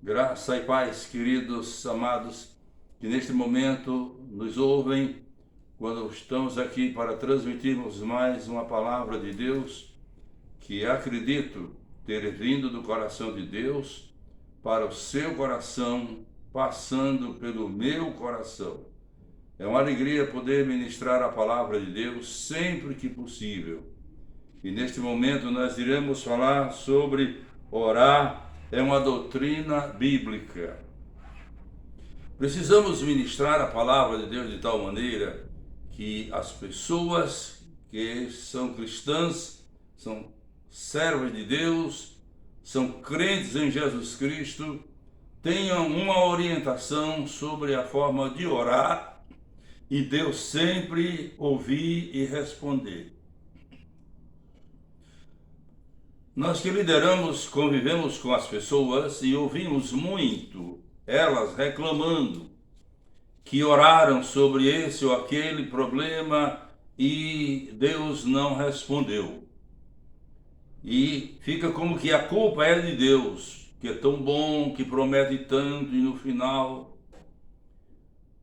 Graça e paz, queridos, amados, que neste momento nos ouvem, quando estamos aqui para transmitirmos mais uma palavra de Deus, que acredito ter vindo do coração de Deus para o seu coração, passando pelo meu coração. É uma alegria poder ministrar a palavra de Deus sempre que possível. E neste momento nós iremos falar sobre orar. É uma doutrina bíblica. Precisamos ministrar a palavra de Deus de tal maneira que as pessoas que são cristãs, são servas de Deus, são crentes em Jesus Cristo, tenham uma orientação sobre a forma de orar e Deus sempre ouvir e responder. Nós que lideramos, convivemos com as pessoas e ouvimos muito elas reclamando que oraram sobre esse ou aquele problema e Deus não respondeu. E fica como que a culpa é de Deus, que é tão bom, que promete tanto e no final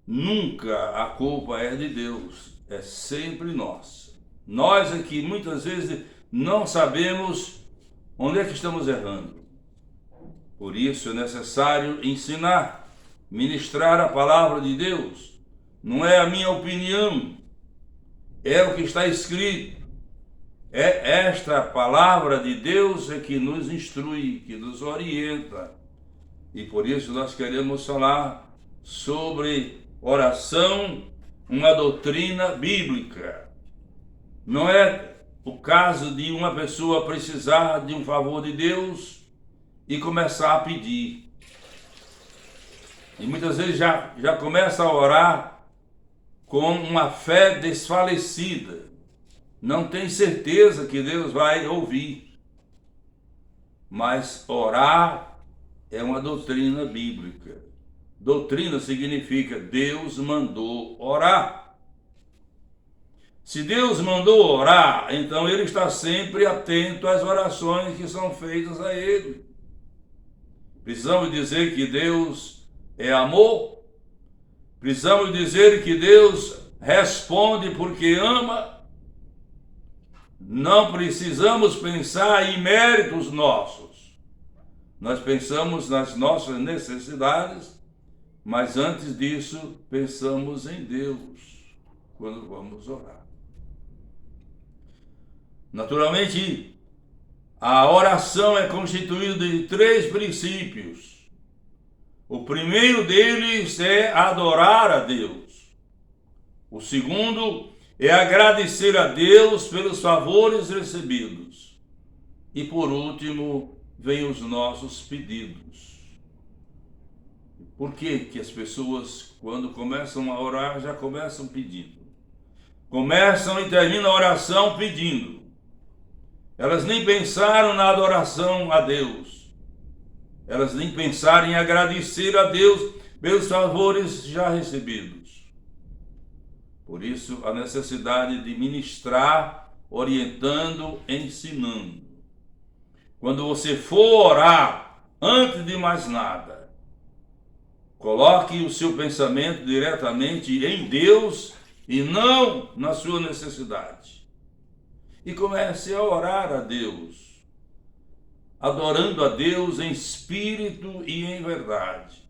nunca a culpa é de Deus, é sempre nós. Nós aqui muitas vezes não sabemos onde é que estamos errando? Por isso é necessário ensinar, ministrar a palavra de Deus. Não é a minha opinião, é o que está escrito. É esta palavra de Deus é que nos instrui, que nos orienta. E por isso nós queremos falar sobre oração, uma doutrina bíblica. Não é o caso de uma pessoa precisar de um favor de Deus e começar a pedir. E muitas vezes já começa a orar com uma fé desfalecida. Não tem certeza que Deus vai ouvir. Mas orar é uma doutrina bíblica. Doutrina significa Deus mandou orar. Se Deus mandou orar, então Ele está sempre atento às orações que são feitas a Ele. Precisamos dizer que Deus é amor. Precisamos dizer que Deus responde porque ama. Não precisamos pensar em méritos nossos. Nós pensamos nas nossas necessidades, mas antes disso, pensamos em Deus quando vamos orar. Naturalmente, a oração é constituída de 3 princípios. O primeiro deles é adorar a Deus. O segundo é agradecer a Deus pelos favores recebidos. E por último, vem os nossos pedidos. Por que as pessoas, quando começam a orar, já começam pedindo? Começam e terminam a oração pedindo. Elas nem pensaram na adoração a Deus. Elas nem pensaram em agradecer a Deus pelos favores já recebidos. Por isso, a necessidade de ministrar, orientando, ensinando. Quando você for orar, antes de mais nada, coloque o seu pensamento diretamente em Deus e não na sua necessidade. E comece a orar a Deus, adorando a Deus em espírito e em verdade,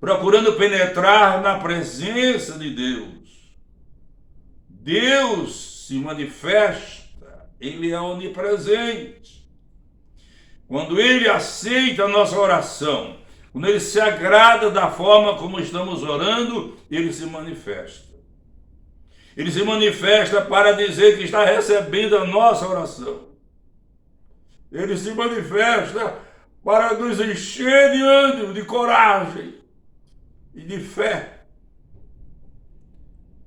procurando penetrar na presença de Deus. Deus se manifesta, Ele é onipresente. Quando Ele aceita a nossa oração, quando Ele se agrada da forma como estamos orando, Ele se manifesta. Ele se manifesta para dizer que está recebendo a nossa oração. Ele se manifesta para nos encher de ânimo, de coragem e de fé.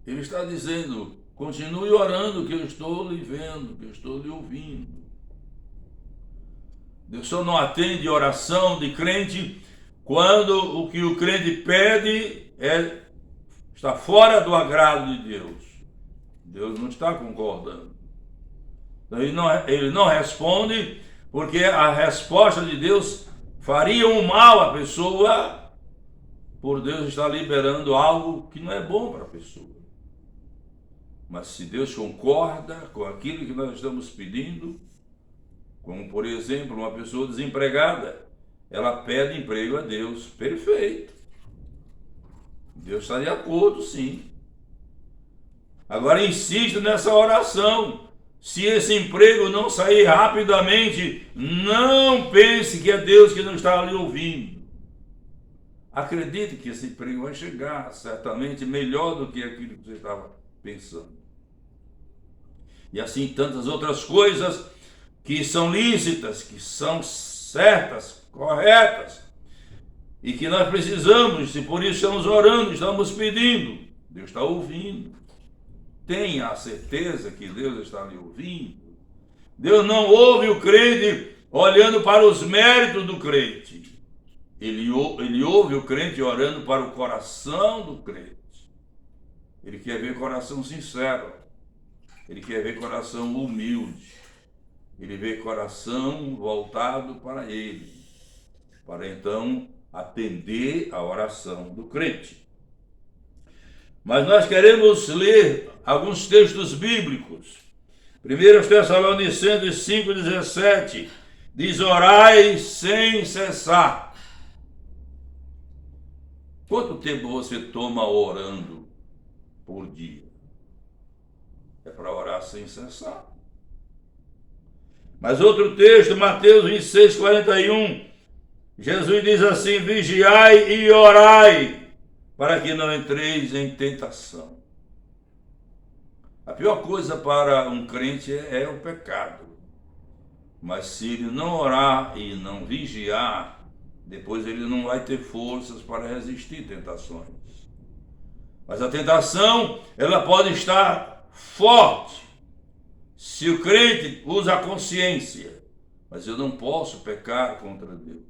Ele está dizendo, continue orando que eu estou lhe vendo, que eu estou lhe ouvindo. Deus só não atende oração de crente quando o que o crente pede está fora do agrado de Deus. Deus não está concordando. Ele não responde porque a resposta de Deus fariam um mal à pessoa, por Deus estar liberando algo que não é bom para a pessoa. Mas se Deus concorda com aquilo que nós estamos pedindo, como por exemplo uma pessoa desempregada, ela pede emprego a Deus, perfeito. Deus está de acordo, sim. Agora insista nessa oração. Se esse emprego não sair rapidamente, não pense que é Deus que não está ali ouvindo. Acredite que esse emprego vai chegar, certamente melhor do que aquilo que você estava pensando. E assim tantas outras coisas que são lícitas, que são certas, corretas, e que nós precisamos, e por isso estamos orando, estamos pedindo. Deus está ouvindo. Tenha a certeza que Deus está lhe ouvindo. Deus não ouve o crente olhando para os méritos do crente. Ele ouve o crente orando para o coração do crente. Ele quer ver coração sincero. Ele quer ver coração humilde. Ele vê coração voltado para Ele, para então atender a oração do crente. Mas nós queremos ler alguns textos bíblicos. 1 Tessalonicenses 5,17 diz: orai sem cessar. Quanto tempo você toma orando por dia? É para orar sem cessar. Mas outro texto, Mateus 26:41, Jesus diz assim: vigiai e orai, para que não entreis em tentação. A pior coisa para um crente é o pecado. Mas se ele não orar e não vigiar, depois ele não vai ter forças para resistir tentações. Mas a tentação, ela pode estar forte, se o crente usa a consciência. Mas eu não posso pecar contra Deus.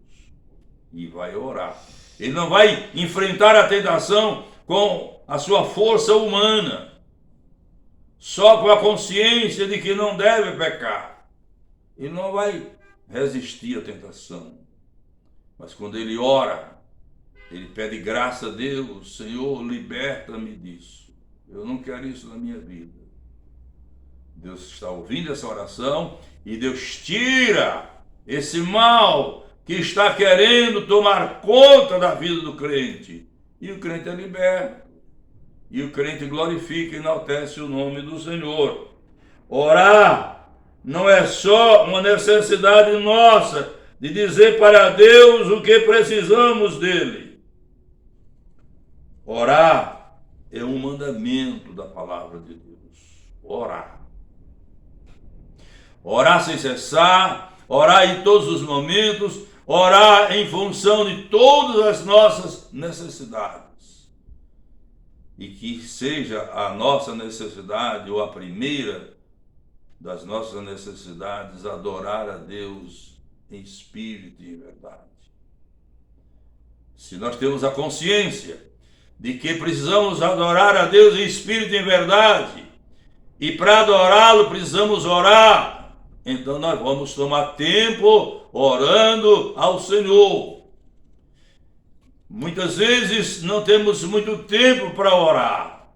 E vai orar. Ele não vai enfrentar a tentação com a sua força humana, só com a consciência de que não deve pecar. Ele não vai resistir à tentação. Mas quando ele ora, ele pede graça a Deus: Senhor, liberta-me disso. Eu não quero isso na minha vida. Deus está ouvindo essa oração e Deus tira esse mal que está querendo tomar conta da vida do crente. E o crente é liberto. E o crente glorifica e enaltece o nome do Senhor. Orar não é só uma necessidade nossa de dizer para Deus o que precisamos dele. Orar é um mandamento da palavra de Deus. Orar. Orar sem cessar, orar em todos os momentos, orar em função de todas as nossas necessidades. E que seja a nossa necessidade, ou a primeira das nossas necessidades, adorar a Deus em espírito e em verdade. Se nós temos a consciência de que precisamos adorar a Deus em espírito e em verdade, e para adorá-lo precisamos orar, então nós vamos tomar tempo orando ao Senhor. Muitas vezes não temos muito tempo para orar,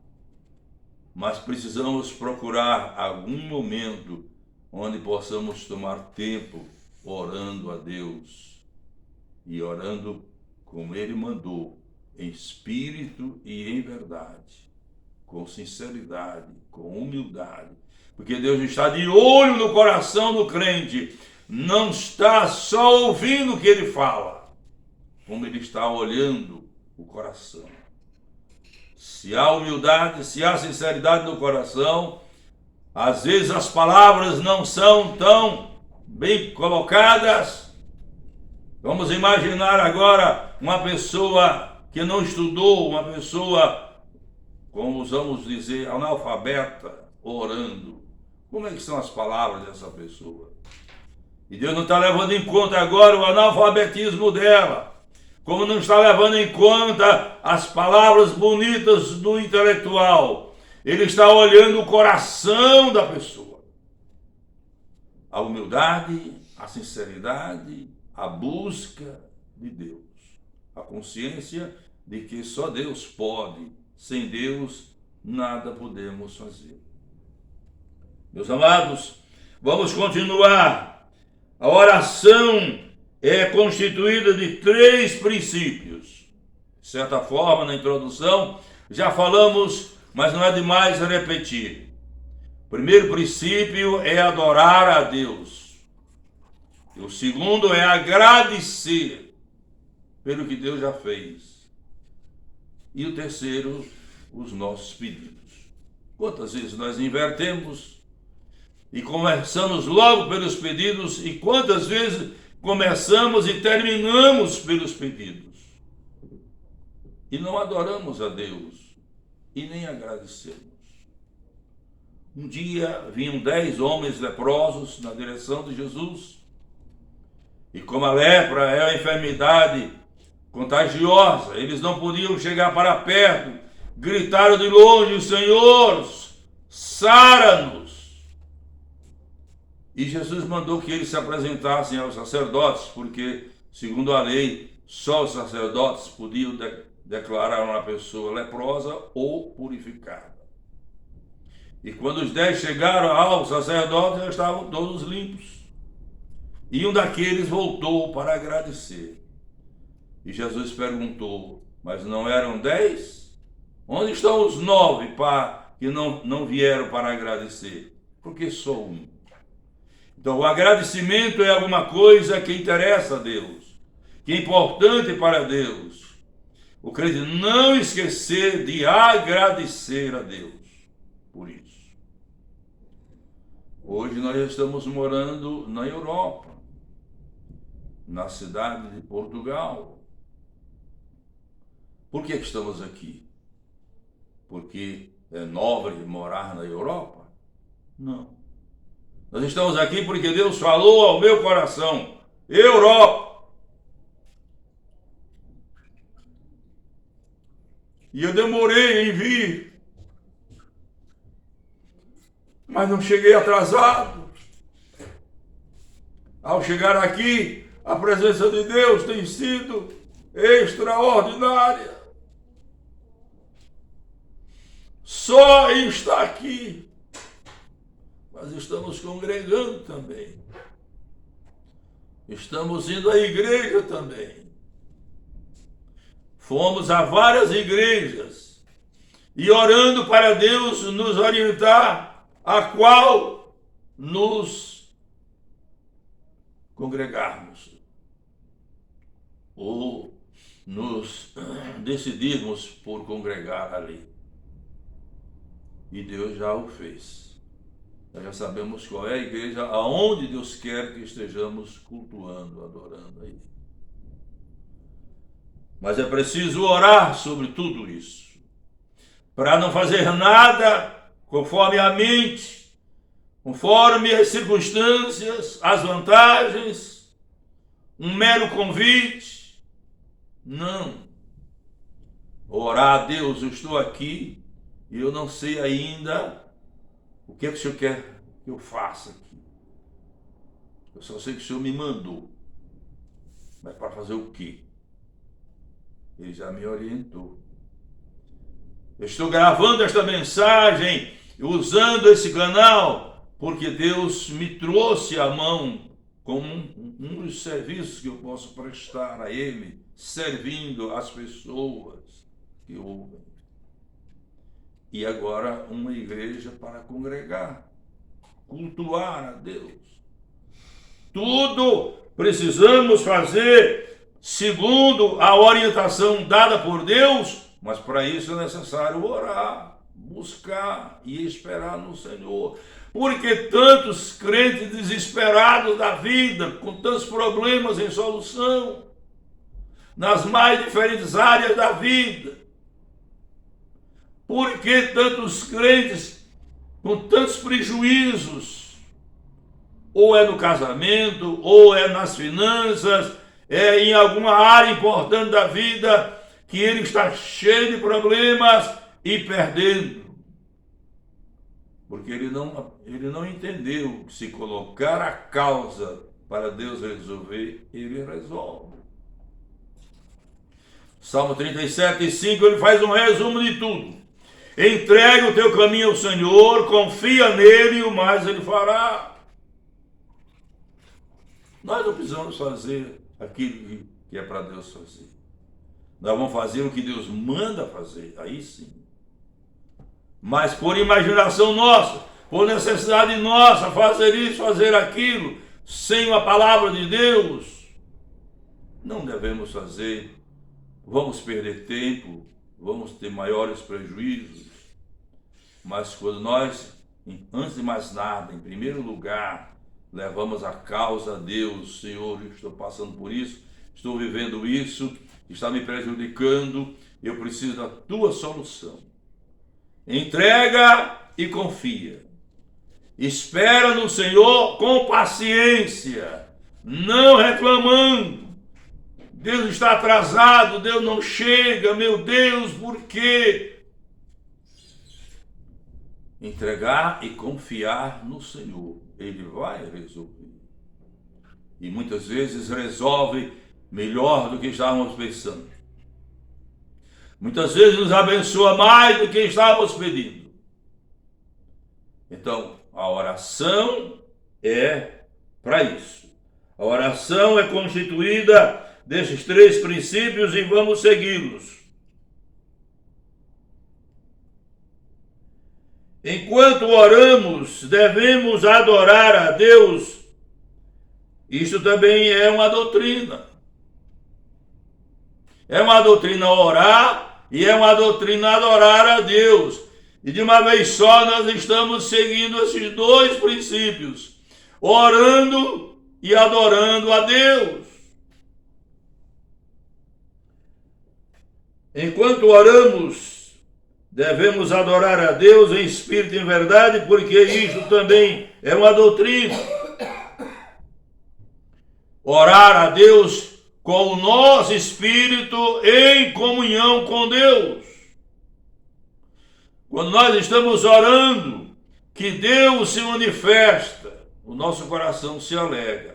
mas precisamos procurar algum momento onde possamos tomar tempo orando a Deus e orando como Ele mandou, em espírito e em verdade, com sinceridade, com humildade, porque Deus está de olho no coração do crente, não está só ouvindo o que ele fala, como ele está olhando o coração. Se há humildade, se há sinceridade no coração, às vezes as palavras não são tão bem colocadas. Vamos imaginar agora uma pessoa que não estudou, uma pessoa, como usamos dizer, analfabeta, orando. Como é que são as palavras dessa pessoa? E Deus não está levando em conta agora o analfabetismo dela, como não está levando em conta as palavras bonitas do intelectual. Ele está olhando o coração da pessoa. A humildade, a sinceridade, a busca de Deus. A consciência de que só Deus pode, sem Deus nada podemos fazer. Meus amados, vamos continuar. A oração é constituída de 3 princípios. De certa forma, na introdução, já falamos, mas não é demais repetir. O primeiro princípio é adorar a Deus. E o segundo é agradecer pelo que Deus já fez. E o terceiro, os nossos pedidos. Quantas vezes nós invertemos e começamos logo pelos pedidos, e quantas vezes começamos e terminamos pelos pedidos? E não adoramos a Deus e nem agradecemos. Um dia vinham 10 homens leprosos na direção de Jesus, e como a lepra é uma enfermidade contagiosa, eles não podiam chegar para perto, gritaram de longe: Senhor, sara-nos! E Jesus mandou que eles se apresentassem aos sacerdotes, porque, segundo a lei, só os sacerdotes podiam declarar uma pessoa leprosa ou purificada. E quando os 10 chegaram ao sacerdote, já estavam todos limpos. E um daqueles voltou para agradecer. E Jesus perguntou: mas não eram 10? Onde estão os 9 que não vieram para agradecer? Porque só um. Então, o agradecimento é alguma coisa que interessa a Deus, que é importante para Deus. O crente não esquecer de agradecer a Deus por isso. Hoje nós estamos morando na Europa, na cidade de Portugal. Por que estamos aqui? Porque é nobre morar na Europa? Não. Nós estamos aqui porque Deus falou ao meu coração: Europa. E eu demorei em vir, mas não cheguei atrasado. Ao chegar aqui, a presença de Deus tem sido extraordinária. Só em estar aqui, nós estamos congregando também. Estamos indo à igreja também. Fomos a várias igrejas e orando para Deus nos orientar a qual nos congregarmos ou nos decidirmos por congregar ali. E Deus já o fez. Nós já sabemos qual é a igreja, aonde Deus quer que estejamos cultuando, adorando a Ele. Mas é preciso orar sobre tudo isso, para não fazer nada conforme a mente, conforme as circunstâncias, as vantagens, um mero convite. Não. Orar a Deus: eu estou aqui e eu não sei ainda o que é que o Senhor quer que eu faça aqui. Eu só sei que o Senhor me mandou. Mas para fazer o quê? Ele já me orientou. Eu estou gravando esta mensagem, usando esse canal, porque Deus me trouxe à mão como um dos serviços que eu posso prestar a Ele, servindo as pessoas que ouvem. E agora uma igreja para congregar, cultuar a Deus. Tudo precisamos fazer segundo a orientação dada por Deus, mas para isso é necessário orar, buscar e esperar no Senhor. Porque tantos crentes desesperados da vida, com tantos problemas em solução, nas mais diferentes áreas da vida. Por que tantos crentes com tantos prejuízos? Ou é no casamento, ou é nas finanças, é em alguma área importante da vida que ele está cheio de problemas e perdendo. Porque ele não entendeu que se colocar a causa para Deus resolver, Ele resolve. Salmo 37:5, ele faz um resumo de tudo. Entrega o teu caminho ao Senhor, confia nele e o mais ele fará. Nós não precisamos fazer aquilo que é para Deus fazer. Nós vamos fazer o que Deus manda fazer, aí sim. Mas por imaginação nossa, por necessidade nossa, fazer isso, fazer aquilo, sem uma palavra de Deus, não devemos fazer. Vamos perder tempo, vamos ter maiores prejuízos. Mas quando nós, antes de mais nada, em primeiro lugar, levamos a causa a Deus, Senhor, eu estou passando por isso, estou vivendo isso, está me prejudicando, eu preciso da tua solução. Entrega e confia. Espera no Senhor com paciência, não reclamando. Deus está atrasado, Deus não chega, meu Deus, por quê? Entregar e confiar no Senhor, Ele vai resolver. E muitas vezes resolve melhor do que estávamos pensando. Muitas vezes nos abençoa mais do que estávamos pedindo. Então, a oração é para isso. A oração é constituída desses 3 princípios e vamos segui-los. Enquanto oramos, devemos adorar a Deus. Isso também é uma doutrina. É uma doutrina orar e é uma doutrina adorar a Deus. E de uma vez só nós estamos seguindo esses 2 princípios, orando e adorando a Deus. Enquanto oramos, devemos adorar a Deus em espírito e em verdade, porque isso também é uma doutrina. Orar a Deus com o nosso espírito em comunhão com Deus. Quando nós estamos orando, que Deus se manifesta, o nosso coração se alegra.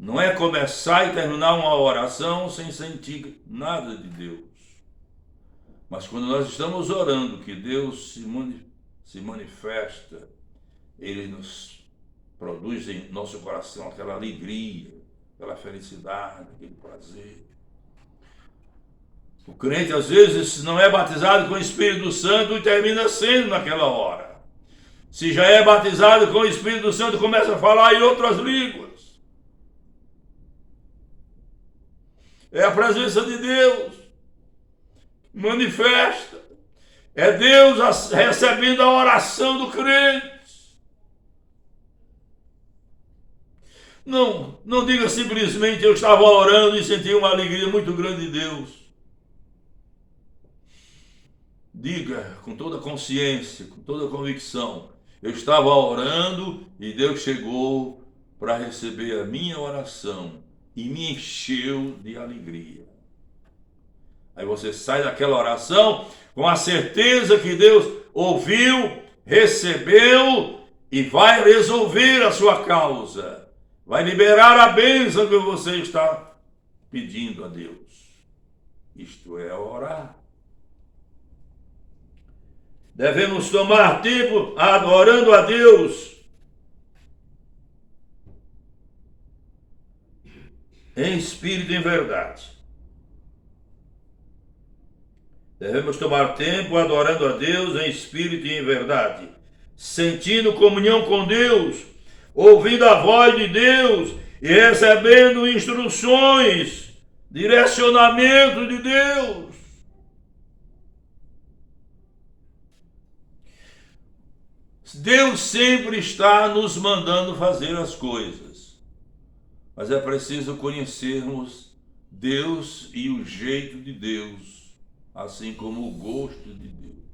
Não é começar e terminar uma oração sem sentir nada de Deus. Mas quando nós estamos orando, que Deus se manifesta, Ele nos produz em nosso coração aquela alegria, aquela felicidade, aquele prazer. O crente às vezes não é batizado com o Espírito Santo e termina sendo naquela hora. Se já é batizado com o Espírito Santo, começa a falar em outras línguas. É a presença de Deus. Manifesta. É Deus recebendo a oração do crente. Não diga simplesmente eu estava orando e senti uma alegria muito grande de Deus. Diga com toda consciência, com toda convicção, eu estava orando e Deus chegou para receber a minha oração e me encheu de alegria. Aí você sai daquela oração com a certeza que Deus ouviu, recebeu e vai resolver a sua causa. Vai liberar a bênção que você está pedindo a Deus. Isto é orar. Devemos tomar tempo adorando a Deus em espírito e em verdade. Devemos tomar tempo adorando a Deus em espírito e em verdade, sentindo comunhão com Deus, ouvindo a voz de Deus e recebendo instruções, direcionamento de Deus. Deus sempre está nos mandando fazer as coisas, mas é preciso conhecermos Deus e o jeito de Deus, assim como o gosto de Deus.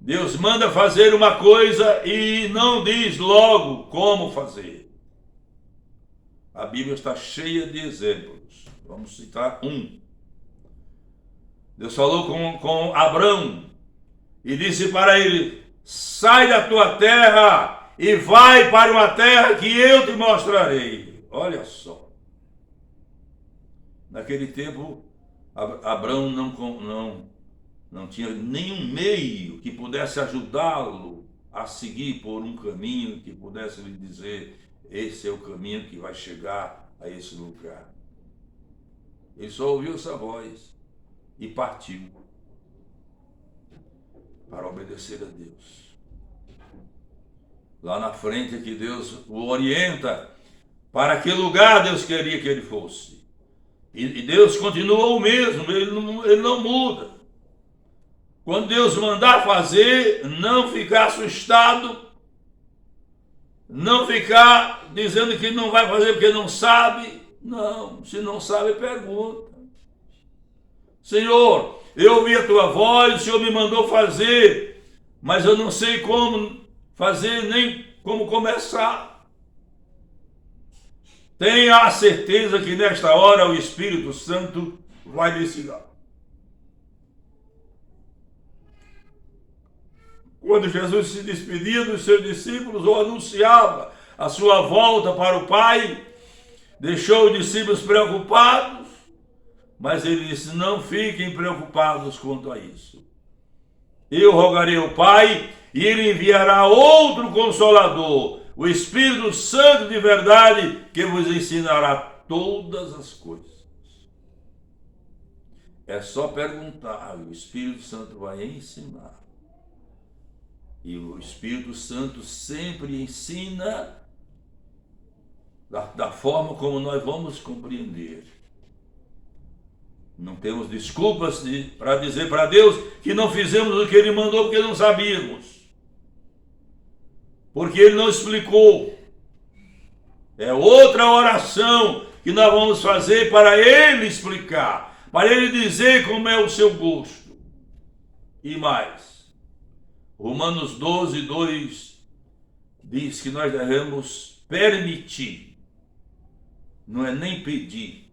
Deus manda fazer uma coisa e não diz logo como fazer. A Bíblia está cheia de exemplos. Vamos citar um. Deus falou com Abrão e disse para ele: sai da tua terra e vai para uma terra que eu te mostrarei. Olha só. Naquele tempo, Abraão não tinha nenhum meio que pudesse ajudá-lo a seguir por um caminho que pudesse lhe dizer: esse é o caminho que vai chegar a esse lugar. Ele só ouviu essa voz e partiu para obedecer a Deus. Lá na frente é que Deus o orienta para que lugar Deus queria que ele fosse. E Deus continua o mesmo, ele não muda. Quando Deus mandar fazer, não ficar assustado, não ficar dizendo que não vai fazer porque não sabe. Não, se não sabe, pergunta. Senhor, eu ouvi a tua voz, o Senhor me mandou fazer, mas eu não sei como fazer nem como começar. Tenha a certeza que nesta hora o Espírito Santo vai lhe ensinar. Quando Jesus se despedia dos seus discípulos ou anunciava a sua volta para o Pai, deixou os discípulos preocupados, mas ele disse: não fiquem preocupados quanto a isso. Eu rogarei ao Pai e ele enviará outro Consolador, o Espírito Santo de verdade, que vos ensinará todas as coisas. É só perguntar, o Espírito Santo vai ensinar. E o Espírito Santo sempre ensina da forma como nós vamos compreender. Não temos desculpas para dizer para Deus que não fizemos o que Ele mandou porque não sabíamos. Porque Ele não explicou. É outra oração que nós vamos fazer para Ele explicar, para Ele dizer como é o seu gosto. E mais, Romanos 12, 2 diz que nós devemos permitir, não é nem pedir,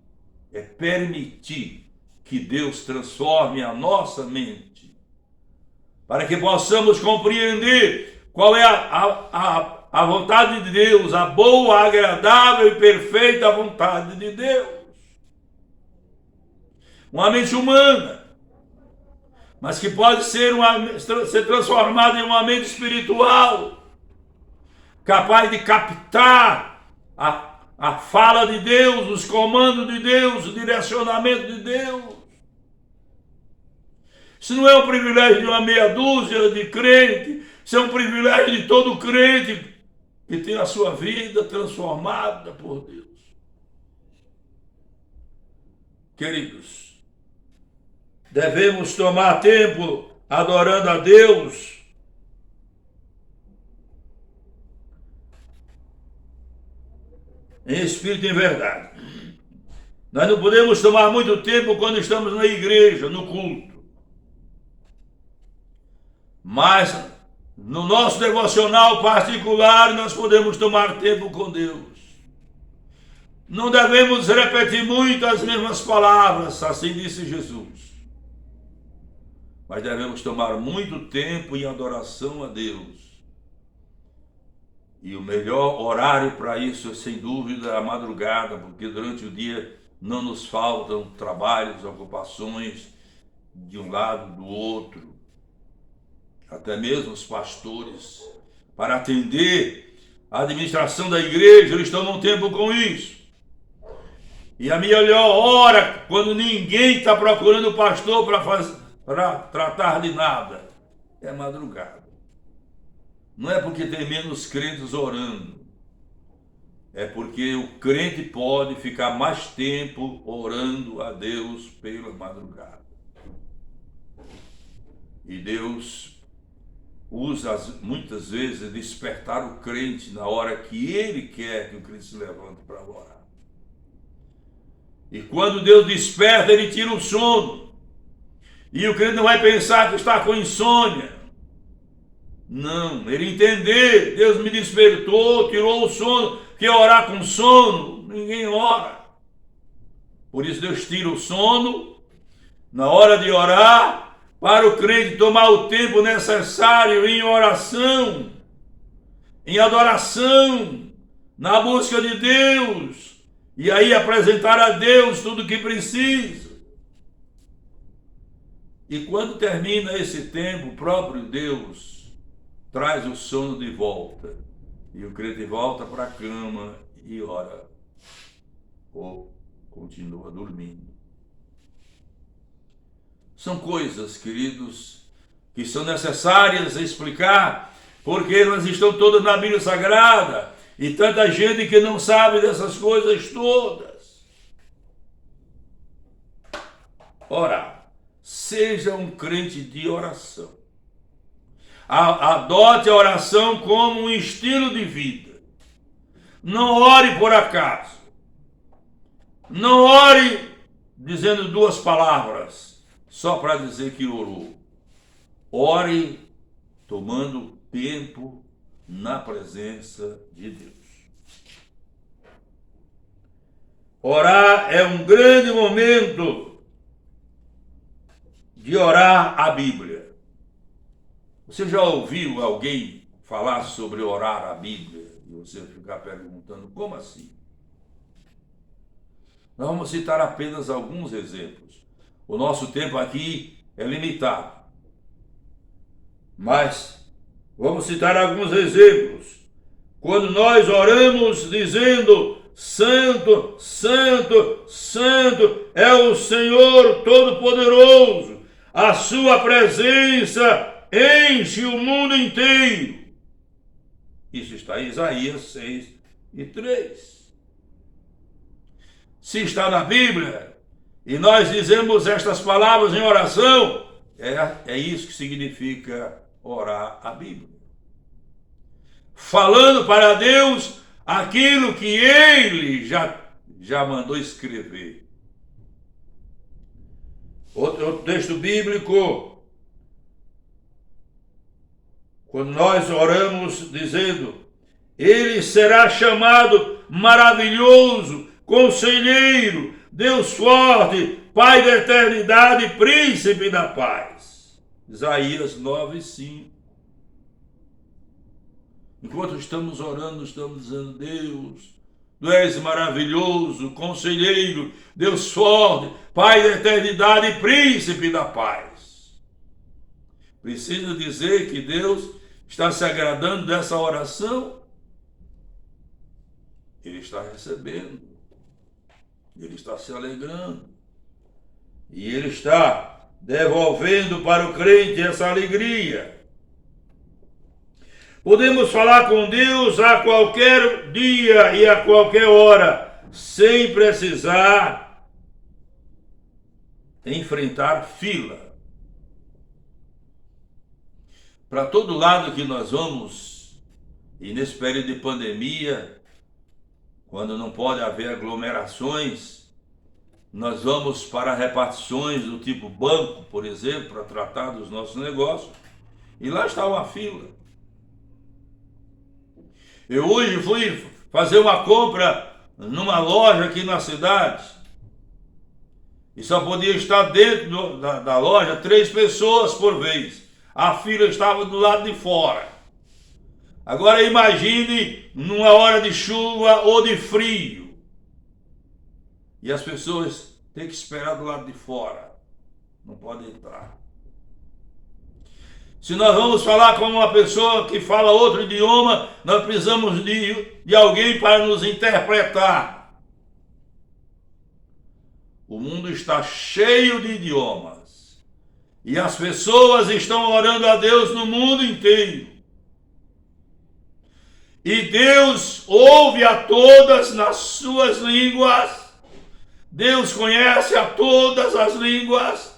é permitir que Deus transforme a nossa mente, para que possamos compreender qual é a vontade de Deus, a boa, agradável e perfeita vontade de Deus. Uma mente humana, mas que pode ser transformada em uma mente espiritual, capaz de captar a fala de Deus, os comandos de Deus, o direcionamento de Deus. Isso não é um privilégio de uma meia dúzia de crente, isso é um privilégio de todo crente que tem a sua vida transformada por Deus. Queridos, devemos tomar tempo adorando a Deus, em espírito e em verdade. Nós não podemos tomar muito tempo quando estamos na igreja, no culto. Mas no nosso devocional particular nós podemos tomar tempo com Deus. Não devemos repetir muito as mesmas palavras, assim disse Jesus. Mas devemos tomar muito tempo em adoração a Deus. E o melhor horário para isso é, sem dúvida, a madrugada, porque durante o dia não nos faltam trabalhos, ocupações de um lado, do outro. Até mesmo os pastores, para atender a administração da igreja, eles tomam tempo com isso. E a melhor hora, quando ninguém está procurando o pastor para tratar de nada, é madrugada. Não é porque tem menos crentes orando, é porque o crente pode ficar mais tempo orando a Deus pela madrugada. E Deus usa muitas vezes despertar o crente na hora que Ele quer que o crente se levante para orar. E quando Deus desperta, Ele tira o sono. E o crente não vai pensar que está com insônia. Não, ele entender, Deus me despertou, tirou o sono, porque orar com sono, ninguém ora. Por isso Deus tira o sono na hora de orar, para o crente tomar o tempo necessário em oração, em adoração, na busca de Deus, E aí apresentar a Deus tudo o que precisa. E quando termina esse tempo, o próprio Deus traz o sono de volta. E o crente volta para a cama e ora. Ou continua dormindo. São coisas, queridos, que são necessárias explicar, porque elas estão todas na Bíblia Sagrada. E tanta gente que não sabe dessas coisas todas. Orar. Seja um crente de oração. Adote a oração como um estilo de vida. Não ore por acaso. Não ore dizendo duas palavras, só para dizer que orou. Ore tomando tempo na presença de Deus. Orar é um grande momento de orar a Bíblia. Você já ouviu alguém falar sobre orar a Bíblia? E você ficar perguntando, como assim? Nós vamos citar apenas alguns exemplos. O nosso tempo aqui é limitado. Mas vamos citar alguns exemplos. Quando nós oramos dizendo, Santo, Santo, Santo é o Senhor Todo-Poderoso, a sua presença enche o mundo inteiro. Isso está em Isaías 6:3. Se está na Bíblia e nós dizemos estas palavras em oração, é isso que significa orar a Bíblia. Falando para Deus aquilo que Ele já mandou escrever. Outro texto bíblico, quando nós oramos dizendo, Ele será chamado maravilhoso, conselheiro, Deus forte, Pai da eternidade, príncipe da paz. Isaías 9:5. Enquanto estamos orando, estamos dizendo, Deus, Tu és maravilhoso, conselheiro, Deus forte, Pai da eternidade e príncipe da paz. Precisa dizer que Deus está se agradando dessa oração? Ele está recebendo, Ele está se alegrando, e Ele está devolvendo para o crente essa alegria. Podemos falar com Deus a qualquer dia e a qualquer hora, sem precisar enfrentar fila. Para todo lado que nós vamos, e nesse período de pandemia, quando não pode haver aglomerações, nós vamos para repartições do tipo banco, por exemplo, para tratar dos nossos negócios, e lá está uma fila. Eu hoje fui fazer uma compra numa loja aqui na cidade e só podia estar dentro da loja 3 pessoas por vez. A fila estava do lado de fora. Agora imagine numa hora de chuva ou de frio e as pessoas têm que esperar do lado de fora. Não podem entrar. Se nós vamos falar com uma pessoa que fala outro idioma, nós precisamos de alguém para nos interpretar. O mundo está cheio de idiomas. E as pessoas estão orando a Deus no mundo inteiro. E Deus ouve a todas nas suas línguas. Deus conhece a todas as línguas.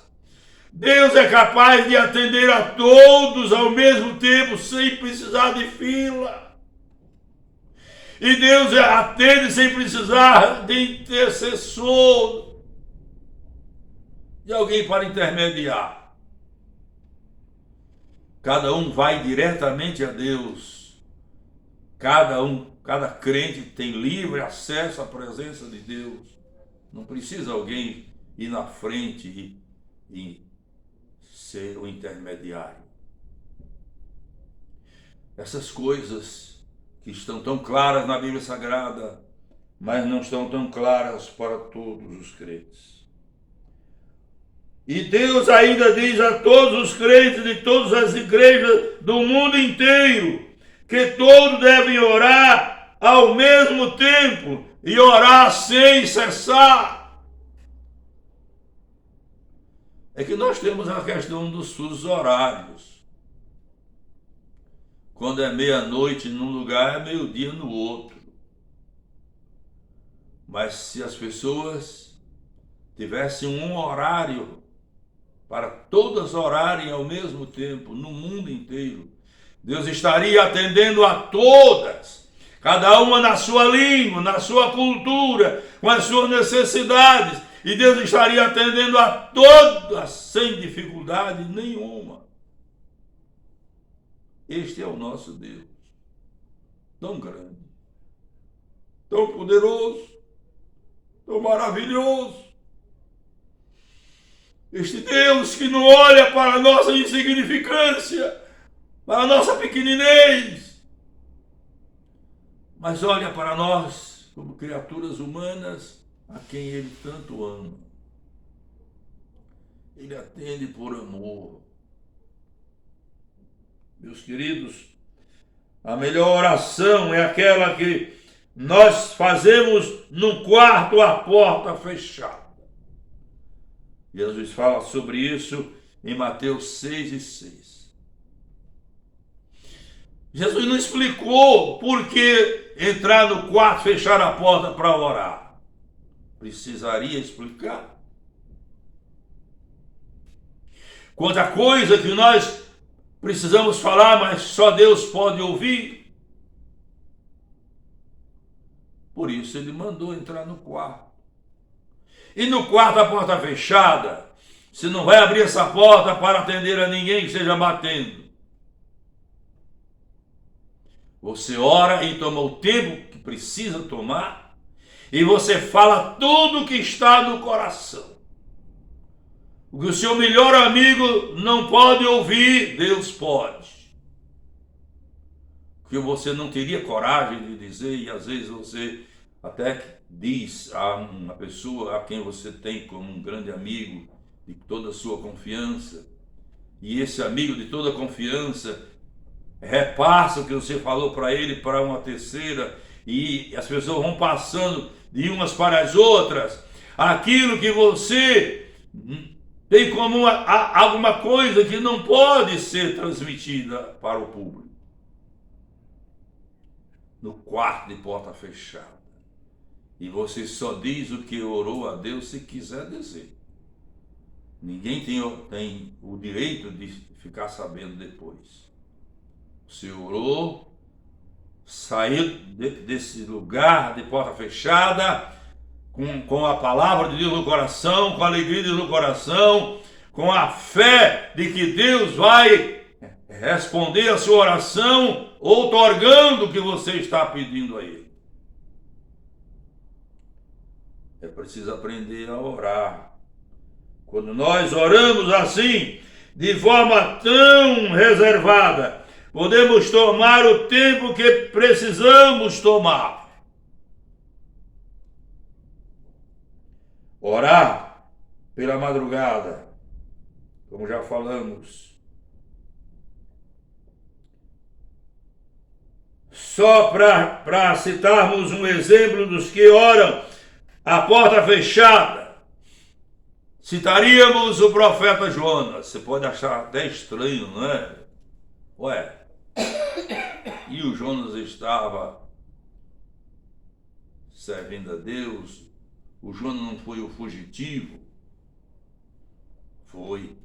Deus é capaz de atender a todos ao mesmo tempo, sem precisar de fila. E Deus atende sem precisar de intercessor, de alguém para intermediar. Cada um vai diretamente a Deus. Cada crente tem livre acesso à presença de Deus. Não precisa alguém ir na frente e ser o intermediário. Essas coisas que estão tão claras na Bíblia Sagrada mas não estão tão claras para todos os crentes. E Deus ainda diz a todos os crentes de todas as igrejas do mundo inteiro que todos devem orar ao mesmo tempo e orar sem cessar. É que nós temos a questão dos fusos horários. Quando é meia-noite num lugar, é meio-dia no outro. Mas se as pessoas tivessem um horário para todas orarem ao mesmo tempo, no mundo inteiro, Deus estaria atendendo a todas, cada uma na sua língua, na sua cultura, com as suas necessidades, e Deus estaria atendendo a todas sem dificuldade nenhuma. Este é o nosso Deus, tão grande, tão poderoso, tão maravilhoso. Este Deus que não olha para a nossa insignificância, para a nossa pequeninez, mas olha para nós como criaturas humanas a quem Ele tanto ama. Ele atende por amor. Meus queridos, a melhor oração é aquela que nós fazemos no quarto à porta fechada. Jesus fala sobre isso em Mateus 6:6. Jesus não explicou por que entrar no quarto, fechar a porta para orar. Precisaria explicar. Quanta coisa que nós precisamos falar, mas só Deus pode ouvir. Por isso Ele mandou entrar no quarto. E no quarto, a porta fechada, você não vai abrir essa porta para atender a ninguém que esteja batendo. Você ora e toma o tempo que precisa tomar, e você fala tudo o que está no coração. O que o seu melhor amigo não pode ouvir, Deus pode. O que você não teria coragem de dizer, e às vezes você até diz a uma pessoa a quem você tem como um grande amigo de toda a sua confiança, e esse amigo de toda a confiança repassa o que você falou para ele para uma terceira, e as pessoas vão passando de umas para as outras aquilo que você tem como alguma coisa que não pode ser transmitida para o público. No quarto de porta fechada. E você só diz o que orou a Deus se quiser dizer. Ninguém tem o direito de ficar sabendo depois. Você orou, saiu desse lugar de porta fechada, com a palavra de Deus no coração, com a alegria de Deus no coração, com a fé de que Deus vai responder a sua oração, outorgando o que você está pedindo a Ele. É preciso aprender a orar. Quando nós oramos assim, de forma tão reservada, podemos tomar o tempo que precisamos tomar. Orar pela madrugada, como já falamos. Só para citarmos um exemplo dos que oram a porta fechada, citaríamos o profeta Jonas. Você pode achar até estranho, não é? Ué, e o Jonas estava servindo a Deus? O Jonas não foi o fugitivo? Foi.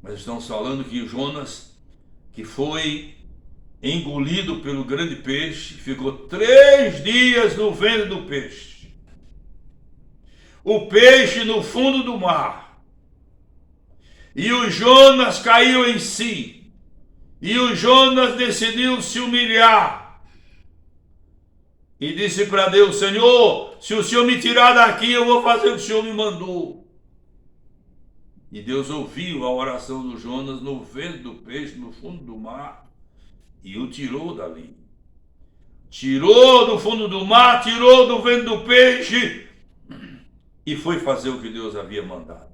Mas estamos falando que o Jonas, que foi engolido pelo grande peixe, ficou 3 dias no ventre do peixe. O peixe no fundo do mar. E o Jonas caiu em si. E o Jonas decidiu se humilhar. E disse para Deus: Senhor, se o Senhor me tirar daqui, eu vou fazer o que o Senhor me mandou. E Deus ouviu a oração do Jonas no ventre do peixe, no fundo do mar, e o tirou dali. tirou do fundo do mar, tirou do ventre do peixe e foi fazer o que Deus havia mandado.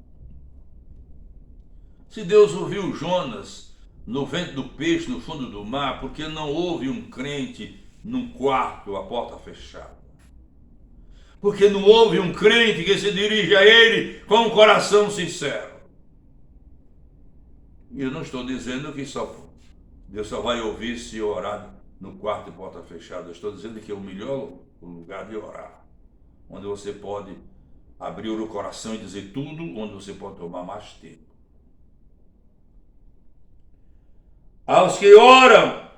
Se Deus ouviu Jonas no ventre do peixe, no fundo do mar, porque não houve um crente num quarto, a porta fechada? Porque não houve um crente que se dirige a ele com um coração sincero? E eu não estou dizendo que Deus só vai ouvir se orar no quarto de porta fechada. Eu estou dizendo que é o melhor lugar de orar, onde você pode abrir o coração e dizer tudo, onde você pode tomar mais tempo. Aos que oram,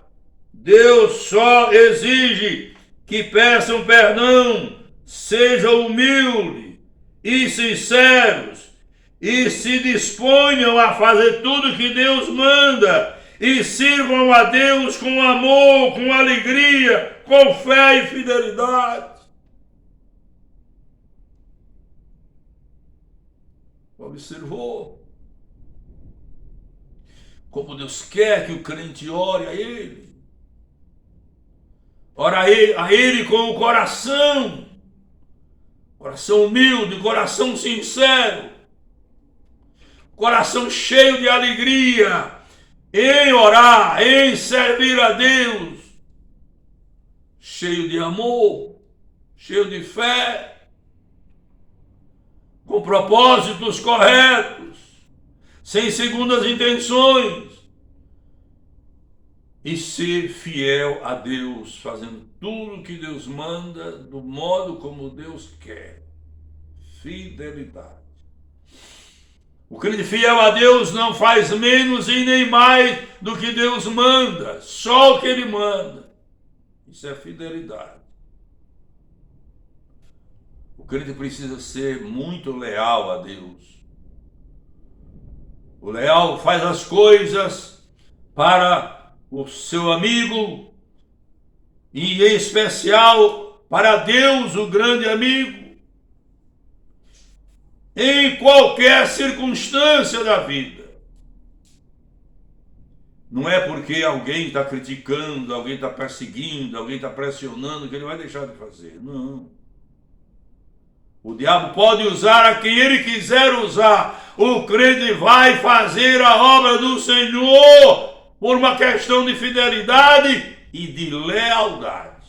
Deus só exige que peçam perdão, sejam humildes e sinceros e se disponham a fazer tudo que Deus manda e sirvam a Deus com amor, com alegria, com fé e fidelidade. Observou como Deus quer que o crente ore a Ele? Ora a Ele com o coração humilde, coração sincero, coração cheio de alegria, em orar, em servir a Deus, cheio de amor, cheio de fé, com propósitos corretos, sem segundas intenções, e ser fiel a Deus, fazendo tudo o que Deus manda, do modo como Deus quer. Fidelidade. O crente fiel a Deus não faz menos e nem mais do que Deus manda, só o que Ele manda. Isso é fidelidade. O crente precisa ser muito leal a Deus. O leal faz as coisas para o seu amigo e, em especial, para Deus, o grande amigo, em qualquer circunstância da vida. Não é porque alguém está criticando, alguém está perseguindo, alguém está pressionando que ele vai deixar de fazer. Não. O diabo pode usar a quem ele quiser usar. O crente vai fazer a obra do Senhor por uma questão de fidelidade e de lealdade.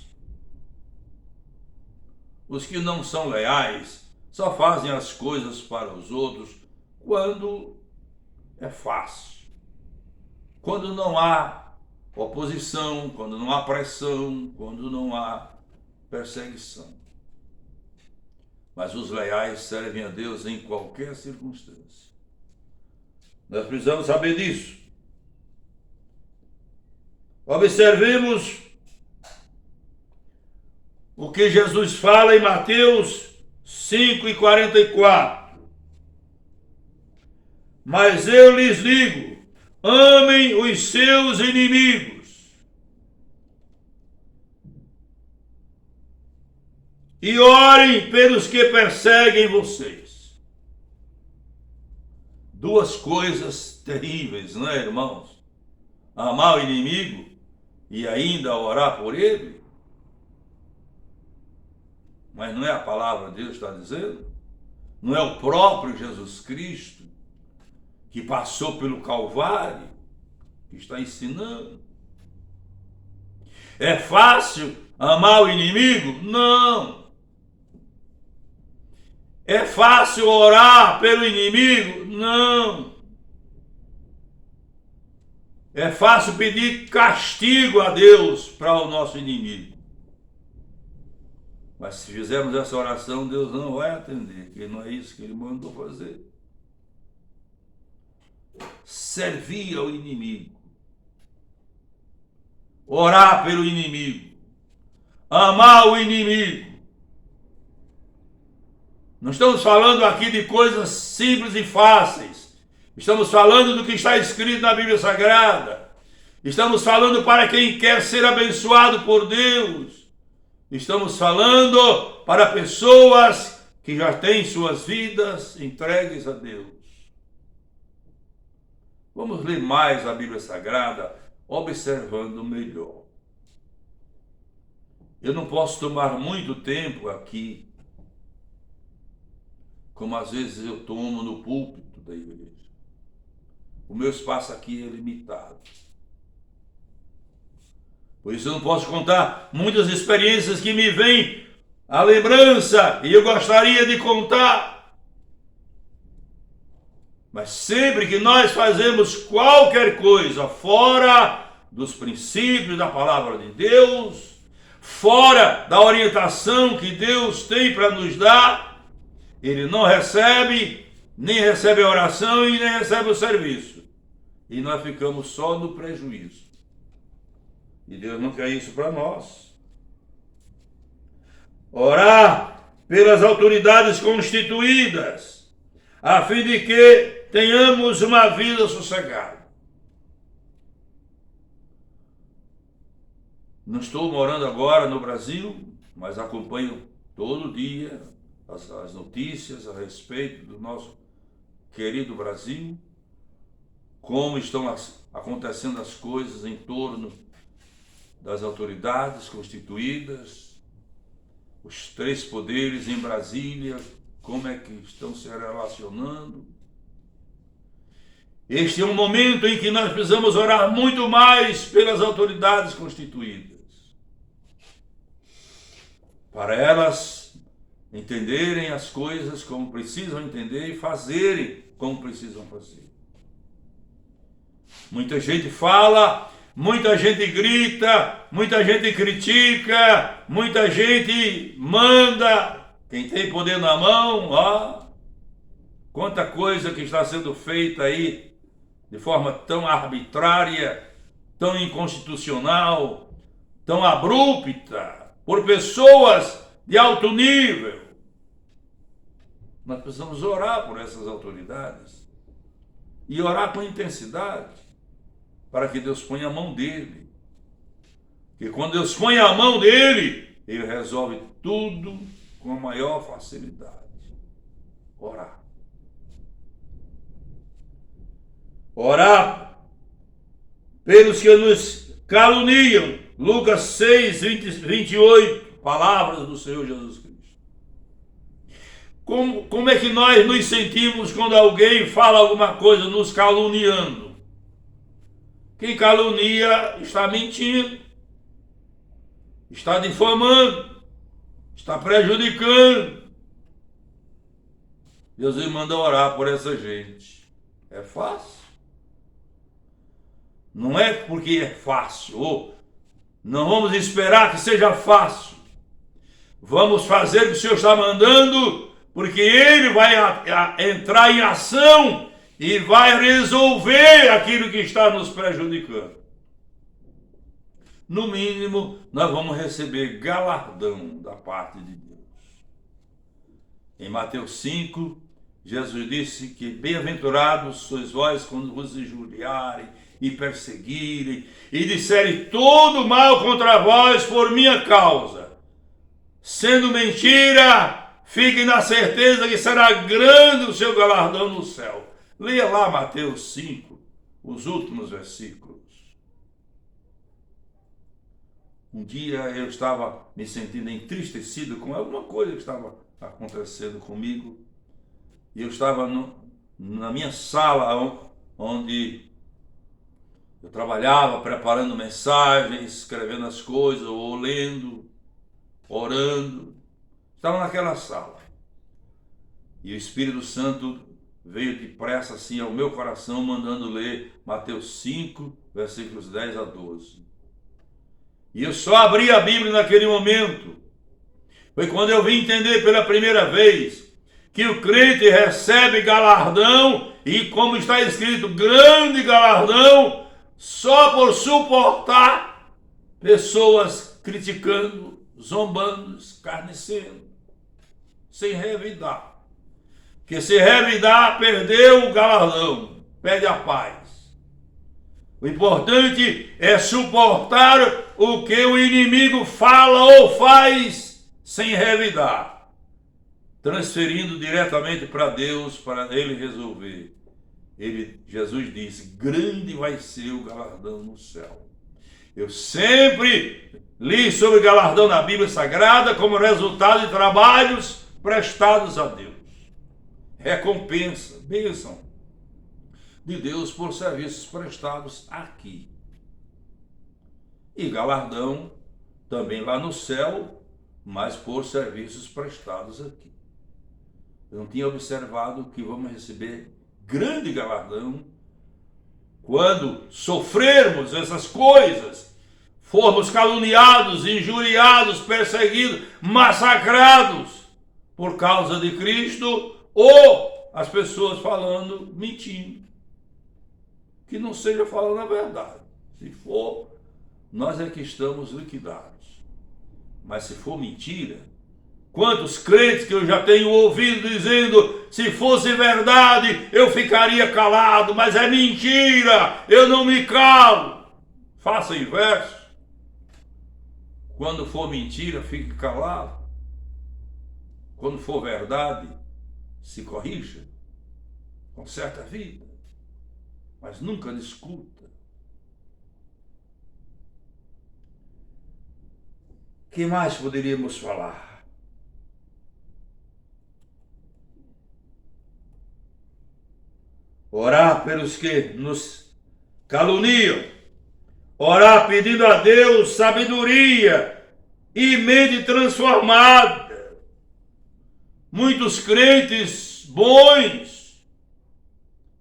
Os que não são leais só fazem as coisas para os outros quando é fácil, quando não há oposição, quando não há pressão, quando não há perseguição. Mas os leais servem a Deus em qualquer circunstância. Nós precisamos saber disso. Observemos o que Jesus fala em Mateus 5:44. Mas eu lhes digo, amem os seus inimigos. E orem pelos que perseguem vocês. Duas coisas terríveis, não é, irmãos? Amar o inimigo e ainda orar por ele. Mas não é a palavra de Deus que está dizendo? Não é o próprio Jesus Cristo que passou pelo Calvário que está ensinando? É fácil amar o inimigo? Não. É fácil orar pelo inimigo? Não. É fácil pedir castigo a Deus para o nosso inimigo. Mas se fizermos essa oração, Deus não vai atender, porque não é isso que Ele mandou fazer. Servir ao inimigo. Orar pelo inimigo. Amar o inimigo. Não estamos falando aqui de coisas simples e fáceis. Estamos falando do que está escrito na Bíblia Sagrada. Estamos falando para quem quer ser abençoado por Deus. Estamos falando para pessoas que já têm suas vidas entregues a Deus. Vamos ler mais a Bíblia Sagrada, observando melhor. Eu não posso tomar muito tempo aqui, como às vezes eu tomo no púlpito da igreja. O meu espaço aqui é limitado. Por isso eu não posso contar muitas experiências que me vêm à lembrança e eu gostaria de contar. Mas sempre que nós fazemos qualquer coisa fora dos princípios da palavra de Deus, fora da orientação que Deus tem para nos dar, Ele não recebe, nem recebe a oração e nem recebe o serviço. E nós ficamos só no prejuízo. E Deus não quer isso para nós. Orar pelas autoridades constituídas, a fim de que tenhamos uma vida sossegada. Não estou morando agora no Brasil, mas acompanho todo dia as notícias a respeito do nosso querido Brasil, como estão acontecendo as coisas em torno das autoridades constituídas, os três poderes em Brasília, como é que estão se relacionando. Este é um momento em que nós precisamos orar muito mais pelas autoridades constituídas, para elas entenderem as coisas como precisam entender e fazerem como precisam fazer. Muita gente fala, muita gente grita, muita gente critica, muita gente manda. Quem tem poder na mão, ó, quanta coisa que está sendo feita aí de forma tão arbitrária, tão inconstitucional, tão abrupta, por pessoas de alto nível. Nós precisamos orar por essas autoridades e orar com intensidade, para que Deus ponha a mão dele. Porque quando Deus põe a mão dele, ele resolve tudo com a maior facilidade. Orar. Orar pelos que nos caluniam. Lucas 6, 28, palavras do Senhor Jesus Cristo. Como é que nós nos sentimos quando alguém fala alguma coisa nos caluniando? Quem calunia está mentindo, está difamando, está prejudicando. Jesus manda orar por essa gente. É fácil? Não é porque é fácil, ou não vamos esperar que seja fácil. Vamos fazer o que o Senhor está mandando, porque Ele vai entrar em ação e vai resolver aquilo que está nos prejudicando. No mínimo, nós vamos receber galardão da parte de Deus. Em Mateus 5, Jesus disse que bem-aventurados sois vós quando vos injuriarem e perseguirem e disserem todo mal contra vós por minha causa. Sendo mentira, fiquem na certeza que será grande o seu galardão no céu. Leia lá Mateus 5, os últimos versículos. Um dia eu estava me sentindo entristecido com alguma coisa que estava acontecendo comigo. E eu estava na minha sala, onde eu trabalhava, preparando mensagens, escrevendo as coisas, ou lendo, orando. Estava naquela sala. E o Espírito Santo veio depressa assim ao meu coração, mandando ler Mateus 5, versículos 10 a 12. E eu só abri a Bíblia naquele momento. Foi quando eu vim entender pela primeira vez que o crente recebe galardão, e como está escrito, grande galardão, só por suportar pessoas criticando, zombando, escarnecendo, sem revidar. Porque se revidar, perdeu o galardão, perde a paz. O importante é suportar o que o inimigo fala ou faz sem revidar, transferindo diretamente para Deus, para Ele resolver. Jesus disse, grande vai ser o galardão no céu. Eu sempre li sobre galardão na Bíblia Sagrada como resultado de trabalhos prestados a Deus. Recompensa, bênção de Deus por serviços prestados aqui. E galardão também lá no céu, mas por serviços prestados aqui. Eu não tinha observado que vamos receber grande galardão quando sofrermos essas coisas, formos caluniados, injuriados, perseguidos, massacrados por causa de Cristo, ou as pessoas falando, mentindo. Que não seja falando a verdade. Se for, nós é que estamos liquidados. Mas se for mentira, quantos crentes que eu já tenho ouvido dizendo, se fosse verdade, eu ficaria calado, mas é mentira, eu não me calo. Faça o inverso. Quando for mentira, fique calado. Quando for verdade, se corrija, conserta a vida, mas nunca discuta. O que mais poderíamos falar? Orar pelos que nos caluniam, orar pedindo a Deus sabedoria e mente transformada. Muitos crentes bons,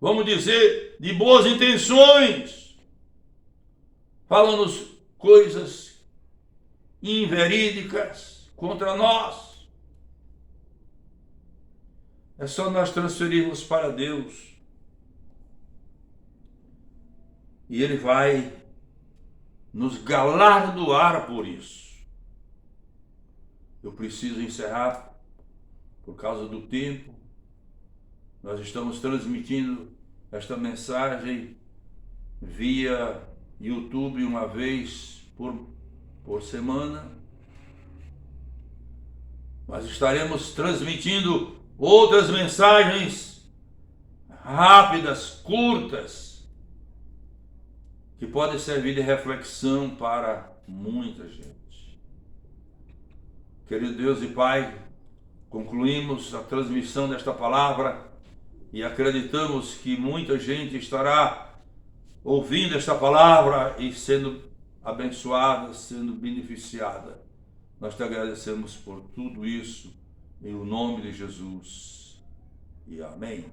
vamos dizer, de boas intenções, falam-nos coisas inverídicas contra nós. É só nós transferirmos para Deus e Ele vai nos galardoar por isso. Eu preciso encerrar por causa do tempo. Nós estamos transmitindo esta mensagem via YouTube uma vez por semana. Mas estaremos transmitindo outras mensagens rápidas, curtas, que podem servir de reflexão para muita gente. Querido Deus e Pai, concluímos a transmissão desta palavra e acreditamos que muita gente estará ouvindo esta palavra e sendo abençoada, sendo beneficiada. Nós te agradecemos por tudo isso, em o nome de Jesus. E amém.